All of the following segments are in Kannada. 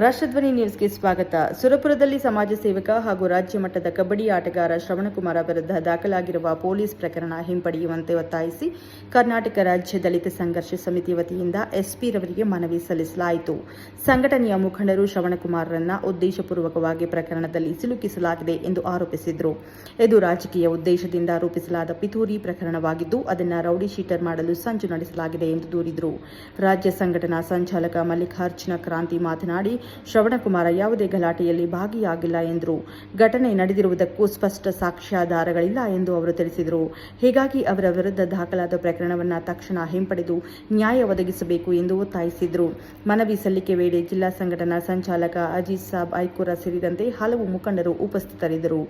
ರಾಷ್ಟ್ರಧ್ವನಿ ನ್ಯೂಸ್ಗೆ ಸ್ವಾಗತ. ಸುರಪುರದಲ್ಲಿ ಸಮಾಜ ಸೇವಕ ಹಾಗೂ ರಾಜ್ಯ ಮಟ್ಟದ ಕಬಡ್ಡಿ ಆಟಗಾರ ಶ್ರವಣಕುಮಾರ ವಿರುದ್ಧ ದಾಖಲಾಗಿರುವ ಪೊಲೀಸ್ ಪ್ರಕರಣ ಹಿಂಪಡೆಯುವಂತೆ ಒತ್ತಾಯಿಸಿ ಕರ್ನಾಟಕ ರಾಜ್ಯ ದಲಿತ ಸಂಘರ್ಷ ಸಮಿತಿ ವತಿಯಿಂದ ಎಸ್ಪಿ ರವರಿಗೆ ಮನವಿ ಸಲ್ಲಿಸಲಾಯಿತು. ಸಂಘಟನೆಯ ಮುಖಂಡರು ಶ್ರವಣಕುಮಾರರನ್ನ ಉದ್ದೇಶಪೂರ್ವಕವಾಗಿ ಪ್ರಕರಣದಲ್ಲಿ ಸಿಲುಕಿಸಲಾಗಿದೆ ಎಂದು ಆರೋಪಿಸಿದರು. ಇದು ರಾಜಕೀಯ ಉದ್ದೇಶದಿಂದ ರೂಪಿಸಲಾದ ಪಿತೂರಿ ಪ್ರಕರಣವಾಗಿದ್ದು ಅದನ್ನು ರೌಡಿ ಶೀಟರ್ ಮಾಡಲು ಸಂಚು ನಡೆಸಲಾಗಿದೆ ಎಂದು ದೂರಿದರು. ರಾಜ್ಯ ಸಂಘಟನಾ ಸಂಚಾಲಕ ಮಲ್ಲಿಕಾರ್ಜುನ ಕ್ರಾಂತಿ ಮಾತನಾಡಿ, ಶ್ರವಣಕುಮಾರ ಯಾವುದೇ ಗಲಾಟೆಯಲ್ಲಿ ಭಾಗಿಯಾಗಿಲ್ಲ ಎಂದರು. ಘಟನೆ ನಡೆದಿರುವುದಕ್ಕೂ ಸ್ಪಷ್ಟ ಸಾಕ್ಷ್ಯಾಧಾರಗಳಿಲ್ಲ ಎಂದು ಅವರು ತಿಳಿಸಿದರು. ಹೀಗಾಗಿ ಅವರ ವಿರುದ್ಧ ದಾಖಲಾದ ಪ್ರಕರಣವನ್ನು ತಕ್ಷಣ ಹಿಂಪಡೆದು ನ್ಯಾಯ ಒದಗಿಸಬೇಕು ಎಂದು ಒತ್ತಾಯಿಸಿದರು. ಮನವಿ ಸಲ್ಲಿಕೆ ವೇಳೆ ಜಿಲ್ಲಾ ಸಂಘಟನಾ ಸಂಚಾಲಕ ಅಜೀಜ್ ಸಾಬ್ ಐಕೂರ ಸೇರಿದಂತೆ ಹಲವು ಮುಖಂಡರು ಉಪಸ್ಥಿತರಿದ್ದರು.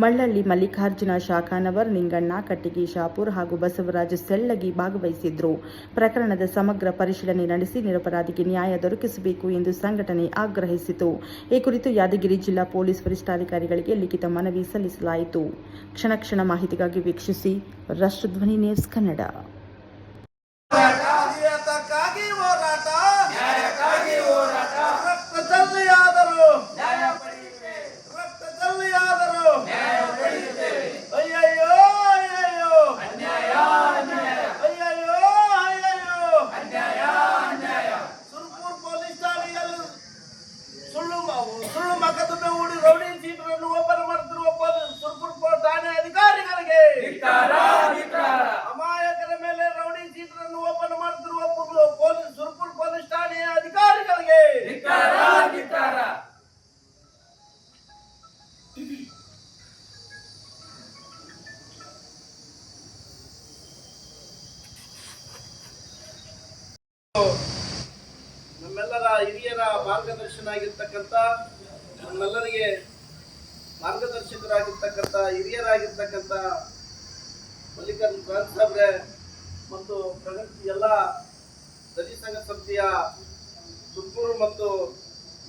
ಮಳ್ಳಳ್ಳಿ ಮಲ್ಲಿಕಾರ್ಜುನ ಶಾಖಾನವರ್, ನಿಂಗಣ್ಣ ಕಟ್ಟಿಗೆ ಶಾಪುರ್ ಹಾಗೂ ಬಸವರಾಜ ಸೆಳ್ಳಗಿ ಭಾಗವಹಿಸಿದ್ದರು. ಪ್ರಕರಣದ ಸಮಗ್ರ ಪರಿಶೀಲನೆ ನಡೆಸಿ ನಿರಪರಾಧಿಗೆ ನ್ಯಾಯ ದೊರಕಿಸಬೇಕು ಎಂದು ಸಂಘಟನೆ ಆಗ್ರಹಿಸಿತು. ಈ ಕುರಿತು ಯಾದಗಿರಿ ಜಿಲ್ಲಾ ಪೊಲೀಸ್ ವರಿಷ್ಠಾಧಿಕಾರಿಗಳಿಗೆ ಲಿಖಿತ ಮನವಿ ಸಲ್ಲಿಸಲಾಯಿತು. ಕ್ಷಣ ಮಾಹಿತಿಗಾಗಿ ವೀಕ್ಷಿಸಿ ರಾಷ್ಟ್ರಧ್ವನಿ ನ್ಯೂಸ್ ಕನ್ನಡ. ಸುಳ್ಳು ಮಕ್ಕದನ್ನು ಹೂಡಿ ರೌಡಿ ಸೀಟರನ್ನು ಓಪನ್ ಮಾಡುತ್ತಿರುವ ಸುರಪುರ ಠಾಣೆ ಅಧಿಕಾರಿಗಳಿಗೆ ಅಮಾಯಕರ ಮೇಲೆ ರೌಡಿ ಸೀಟರನ್ನು ಓಪನ್ ಮಾಡುತ್ತಿರುವ ಸುರಪುರ ಪೊಲೀಸ್ ಠಾಣೆಯ ಅಧಿಕಾರಿಗಳಿಗೆ ನಮ್ಮೆಲ್ಲರ ಹಿರಿಯರ ಮಾರ್ಗದರ್ಶನ ಆಗಿರ್ತಕ್ಕಂಥ, ನಮ್ಮೆಲ್ಲರಿಗೆ ಮಾರ್ಗದರ್ಶಕರಾಗಿರ್ತಕ್ಕಂಥ ಹಿರಿಯರಾಗಿರ್ತಕ್ಕಂಥ ಮಲ್ಲಿಕಾರ್ಜುನ ಕ್ರಾಂತಿ ಸಾಬ್ರೆ ಮತ್ತು ಪ್ರಗತಿ ಎಲ್ಲ ದಲಿತ ಸಂಘ ಸಮಿತಿಯ ತುಮಕೂರು ಮತ್ತು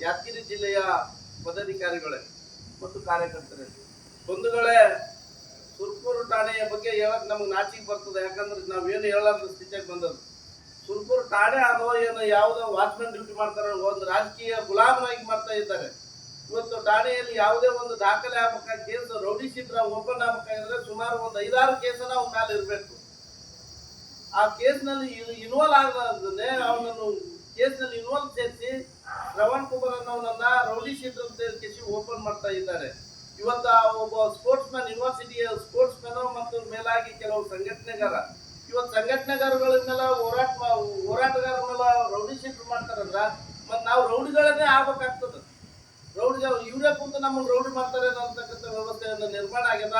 ಯಾದಗಿರಿ ಜಿಲ್ಲೆಯ ಪದಾಧಿಕಾರಿಗಳೇ ಮತ್ತು ಕಾರ್ಯಕರ್ತರೇ, ಬಂಧುಗಳೇ, ಸುರಪುರ ಠಾಣೆಯ ಬಗ್ಗೆ ಹೇಳಕ್ ನಮ್ಗೆ ನಾಚಿಕೆ ಬರ್ತದೆ. ಯಾಕಂದ್ರೆ ನಾವೇನು ಹೇಳಲಾರ್ದ ಸ್ಥಿತಿಯಾಗಿ ಬಂದದ್ದು. ಸುರಪುರ ಠಾಣೆ ಅಥವಾ ಏನು ಯಾವುದೋ ವಾಚ್ಮನ್ ಡ್ಯೂಟಿ ಮಾಡ್ತಾರೆ, ಒಂದು ರಾಜಕೀಯ ಗುಲಾಮರಾಗಿ ಮಾಡ್ತಾ ಇದ್ದಾರೆ. ಇವತ್ತು ಠಾಣೆಯಲ್ಲಿ ಯಾವುದೇ ಒಂದು ದಾಖಲೆ ಆಗ್ಬೇಕಾದ್ರೆ ಕೇಸ್ ರೌಡಿ ಶೀಟರ್ ಓಪನ್ ಆಗ್ಬೇಕಾದ್ರೆ ಸುಮಾರು ಒಂದು 5-6 ಕೇಸನ್ನ ಅವ್ನ ಮೇಲೆ ಇರಬೇಕು. ಆ ಕೇಸ್ನಲ್ಲಿ ಇನ್ವಾಲ್ವ್ ಆಗದೆ ಅವನನ್ನು ಕೇಸ್ನಲ್ಲಿ ಇನ್ವಾಲ್ವ್ ಸೇರಿಸಿ ಶ್ರವಣಕುಮಾರ್ ಅನ್ನೋನನ್ನ ರೌಡಿ ಶೀಟರ್ ಅಂತ ಕೇಸಿ ಓಪನ್ ಮಾಡ್ತಾ ಇದ್ದಾರೆ. ಇವತ್ತು ಒಬ್ಬ ಸ್ಪೋರ್ಟ್ಸ್ ಮ್ಯಾನ್, ಯೂನಿವರ್ಸಿಟಿಯ ಸ್ಪೋರ್ಟ್ಸ್ ಮ್ಯಾನ್ ಮತ್ತು ಮೇಲಾಗಿ ಕೆಲವು ಸಂಘಟನೆಗಾರ, ಇವತ್ತು ಸಂಘಟನೆಗಾರಗಳ ಮೇಲೆ ಹೋರಾಟಗಾರರ ಮೇಲೆ ರೌಡಿ ಶೀಟರ್ ಮಾಡ್ತಾರಲ್ಲ, ಮತ್ತೆ ನಾವು ರೌಡಿಗಳನ್ನೇ ಆಗ್ಬೇಕಾಗ್ತದೆ. ರೌಡಿಗಳು ಇವರೇ ಕುಂತು ನಮ್ಮನ್ನು ರೌಡಿ ಮಾಡ್ತಾರೆ ಅಂತಕ್ಕಂಥ ವ್ಯವಸ್ಥೆಯನ್ನು ನಿರ್ಮಾಣ ಆಗ್ಯದ.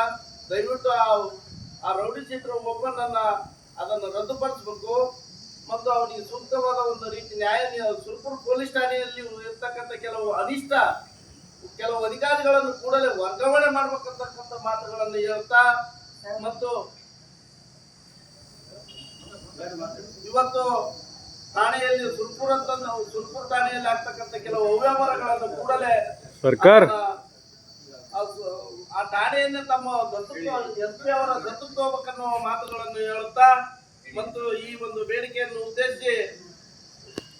ದಯವಿಟ್ಟು ಆ ರೌಡಿ ಶೀಟರ್ ಓಪನ್ ಅದನ್ನು ರದ್ದುಪಡಿಸಬೇಕು ಮತ್ತು ಅವನಿಗೆ ಸೂಕ್ತವಾದ ಒಂದು ರೀತಿ ಸುರಪುರ ಪೊಲೀಸ್ ಠಾಣೆಯಲ್ಲಿ ಇರ್ತಕ್ಕಂಥ ಕೆಲವು ಅಧಿಕಾರಿಗಳನ್ನು ಕೂಡಲೇ ವರ್ಗಾವಣೆ ಮಾಡ್ಬೇಕಂತಕ್ಕಂಥ ಮಾತುಗಳನ್ನು ಹೇಳ್ತಾ, ಮತ್ತು ಇವತ್ತು ಠಾಣೆಯಲ್ಲಿ ಸುರಪುರ ಠಾಣೆಯಲ್ಲಿ ಆಗ್ತಕ್ಕಂಥ ಕೆಲವು ಅವ್ಯವಹಾರಗಳನ್ನು ಕೂಡಲೇ ಸರ್ಕಾರ ಆ ಠಾಣೆಯನ್ನೇ ತಮ್ಮ ಎಸ್ಪಿ ಅವರ ದತ್ತುತ್ವ ಹೋಗ್ಬೇಕನ್ನೋ ಮಾತುಗಳನ್ನು ಹೇಳುತ್ತಾ, ಮತ್ತು ಈ ಒಂದು ಬೇಡಿಕೆಯನ್ನು ಉದ್ದೇಶಿಸಿ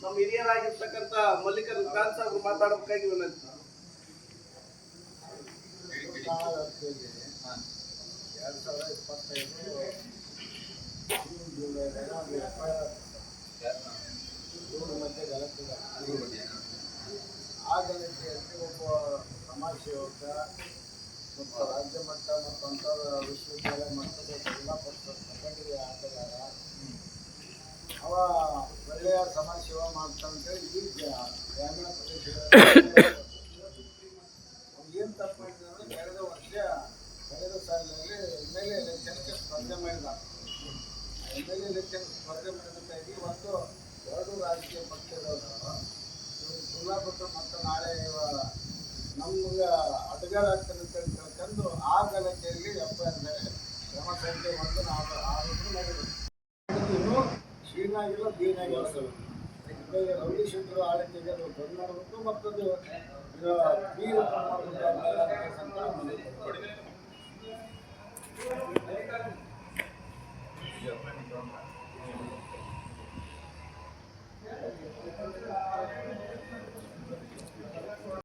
ನಮ್ಮ ಹಿರಿಯರಾಗಿರ್ತಕ್ಕಂಥ ಮಲ್ಲಿಕಾರ್ಜುನ ಕ್ರಾಂತಿ ಅವರು ಮಾತಾಡಬೇಕಾಗಿ ವಿನಂತಿ. ಆ ಗಲಾಟೆಯಲ್ಲಿ ಒಬ್ಬ ಸಮಾಜ ಸೇವಕ ಮತ್ತು ರಾಜ್ಯ ಮಟ್ಟ ಮತ್ತು ಅಂತರ ವಿಶ್ವವಿದ್ಯಾಲಯ ಮಟ್ಟದ ಜಿಲ್ಲಾ ಪರಿಷತ್ ಕಬಡ್ಡಿ ಆಟಗಾರ, ಅವ ಒಳ್ಳೆಯ ಸಮಾಜ ಸೇವೆ ಮಾಡ್ತಾನಂತೇಳಿ ಈ ಗ್ರಾಮೀಣ ಪ್ರದೇಶಗಳಲ್ಲಿ ಏನು ತಪ್ಪು ಮಾಡಿದ್ರೆ ಕಳೆದ ಸಾಲಿನಲ್ಲಿ ಎಮ್.ಎಲ್.ಎ ಎಲೆಕ್ಷನ್ಗೆ ಸ್ಪರ್ಧೆ ಮಾಡಿದ. ಎಮ್.ಎಲ್.ಎ ಎಲೆಕ್ಷನ್ ಸ್ಪರ್ಧೆ ಮಾಡಿದ್ದಕ್ಕಾಗಿ ಇವತ್ತು 2 ರಾಜಕೀಯ ಪಕ್ಷದವರು ಸುಳ್ಳಾಪುರ ಮತ್ತು ನಾಳೆ ನಮ್ಗೆ ಅಡ್ಡಗಾಲಾಗ್ತಾರೆ ಅಂತ ತಿಳ್ಕೊಂಡು ಆ ಗಲಾಟೆಯಲ್ಲಿ FIR ಮೇಲೆ ಕ್ರಮ ಸಂಖ್ಯೆ 1 ಆರೋಪ ಮಾಡಿದ್ರು. ಇನ್ನೂ ಶೀನಾಗಿಲ್ಲ, ಬೀನಾಗಿಲ್ಲ. ರೌಡಿ ಶೀಟರ್ ಆಡಳಿಕೆಗೆ ಅದು ಬಂದ್ ಮಾಡಬೇಕು ಮತ್ತು ಬಿ